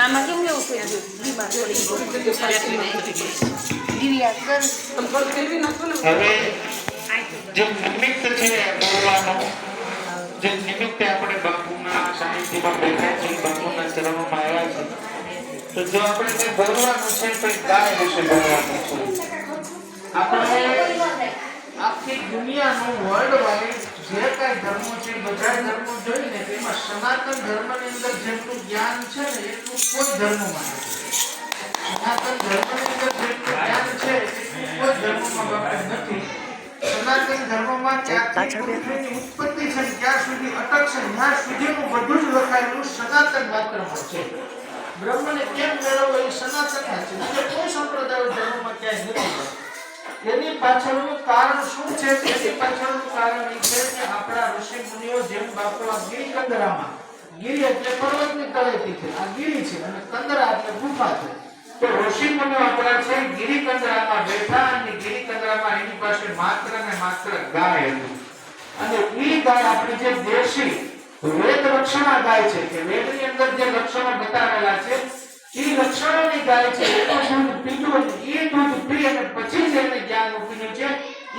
આમાં કેમ એવું થઈ ગયું બીમાર પડી ગયું હવે જે નિમિત્ત છે બોલવાનું, જે નિમિત્તે આપણે બાપુના સાનિધ્યમાં બેઠા છીએ, બાપુના ચરણોમાં આવ્યા છે, તો જો આપણે કંઈ બોલવાનું છે તો ગાય વિશે બોલવાનું છે. આપણે આખી દુનિયાનું વર્લ્ડ વાઇડ જે કાંઈ ધર્મો છે બધા ધર્મો જોઈને તેમાં સનાતન ધર્મની અંદર જેટલું જ્ઞાન છે ને એટલું કોઈ ધર્મમાં નથી. સનાતન ધર્મની અંદર જેટલું જ્ઞાન છે એટલું કોઈ ધર્મમાં બાપુ નથી. સનાતન ધર્મમાં ત્યાંથી ઉત્પત્તિ છે ત્યાં સુધી અટક છે ત્યાં સુધીનું બધું જ લખાયેલું સનાતન માત્રમાં છે. બ્રહ્મને કેમ મેળવવો એ સનાતનમાં છે, બીજા કોઈ સંપ્રદાય ધર્મમાં ક્યાંય નથી. એની પાછળનું કારણ શું છે? એની પાછળનું કારણ એ છે કે આપણા ઋષિ મુનિઓ જેમ બાપુ આ ગિરી કંદરામાં, ગિરી એટલે પર્વતની તળેટી છે, આ ગિરી છે અને કંદરા એટલે ગુફા છે. તો ઋષિ મુનિઓ આપણા છે ગિરી કંદરામાં બેઠા અને ગિરી કંદરામાં એની પાસે માત્ર ને માત્ર ગાય હતી. અને એ ગાય આપણી જે દેશી વેદ લક્ષણા ગાય છે કે વેદની અંદર જે લક્ષણો બતાવેલા છે એ લક્ષણોની ગાય છે. એનું દૂધ પીધું, એ દૂધ પી અને પછી જેને જ્ઞાન ઉપજ્યું છે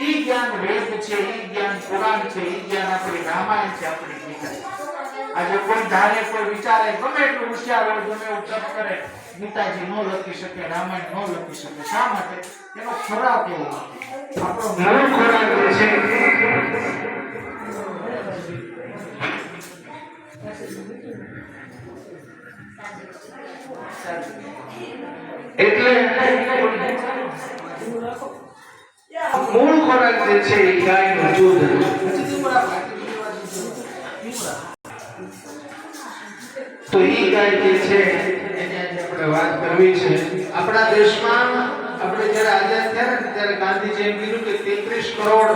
એ જ્ઞાન વેદ છે, એ જ્ઞાન પુરાણ છે, એ જ્ઞાન આપણી રામાયણ છે, આપણી ગીતા છે. આજે કોઈ ધારે, કોઈ વિચારે, ગમે એટલું હોશિયાર હોય, ગમે એવું તપ કરે, ગીતાજી ન લખી શકે, રામાયણ ન લખી શકે. શા માટે? એનો ખોરાક એવો આપણો મૂળ ખોરાક છે. એટલે મૂળ ખોરાક જે છે એ ગાયનું દૂધ. તો એ ગાય જે છે એની આજે આપણે વાત કરવી છે. આપણા દેશમાં આપણે જ્યારે આઝાદ થયા ને ત્યારે ગાંધીજીએ એમ કીધું કે 33 કરોડ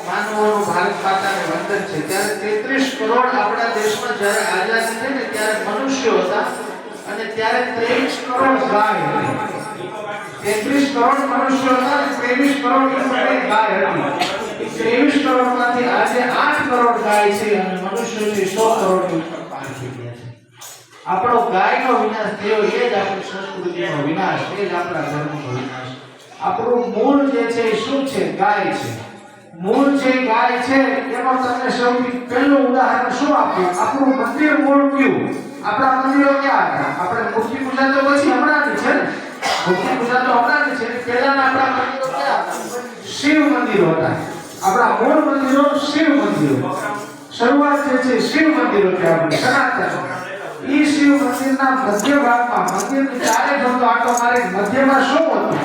માનવોનું ભારત માતાને વંદન છે. ત્યારે 33 કરોડ આપણા દેશમાં જ્યારે આઝાદી થઈ ને ત્યારે મનુષ્યો હતા અને ત્યારે 23 કરોડ ગાય હતી. 33 કરોડ મનુષ્યો હતા અને 23 કરોડ ગાય હતી. 23 કરોડમાંથી આજે 8 કરોડ ગાય છે અને મનુષ્યો છે 100 કરોડ પાર થઈ ગયા છે. આપણો ગાયનો વિનાશ થયો, એ જ આપણી સંસ્કૃતિનો વિનાશ, એ જ આપણા ધર્મનો વિનાશ. આપણું મૂળ જે છે એ શું છે? ગાય છે. મૂળ જે ગાય છે એમાં તમને સૌથી પહેલું ઉદાહરણ શું આપ્યું? આપણું મંદિર મૂળ કયું? આપણા મંદિરો ક્યાં હતા? આપણે મૂર્તિ પૂજા તો પછી હમણાંની છે ને, મૂર્તિ પૂજા તો હમણાંની છે. પહેલાના આપણા મંદિરો ક્યાં હતા? શિવ મંદિરો હતા. આપણા મૂળ મંદિરો શિવ મંદિરો. શરૂઆત જે છે શિવ મંદિરો છે આપણી સનાતન. ઈ શિવ મંદિરના મધ્ય ભાગમાં, મંદિરની ચારે બાજુ આંટો મારી મધ્યમાં શું હતું?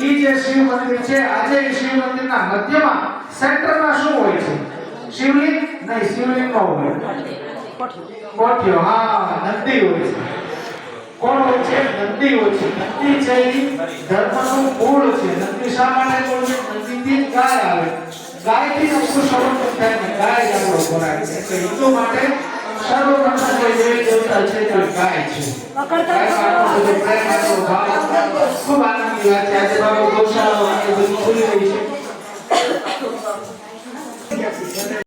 ઈ જે શિવ મંદિર છે આજે એ શિવ મંદિરના મધ્યમાં સેન્ટરમાં શું હોય છે? શિવલિંગ? નહીં, શિવલિંગ નો હોય, કોઠિયો. હા, નંદી હોય છે. કોણ હોય છે? નંદી હોય છે. નંદી છે એ ધર્મનું મૂળ છે. નંદી શા માટે મૂળ છે? નંદીથી જ ગાય આવે, ગાયથી જ આપણું સંબંધ થાય ને ગાય જ આપણો ખોરાક છે. એટલે હિન્દુ માટે સર્વપ્રથમ કોઈ દેવી દેવતા છે તો ગાય છે. ખૂબ આનંદની વાત છે. આજે બાબા ગૌશાળાઓ બધું ખુલી રહી છે.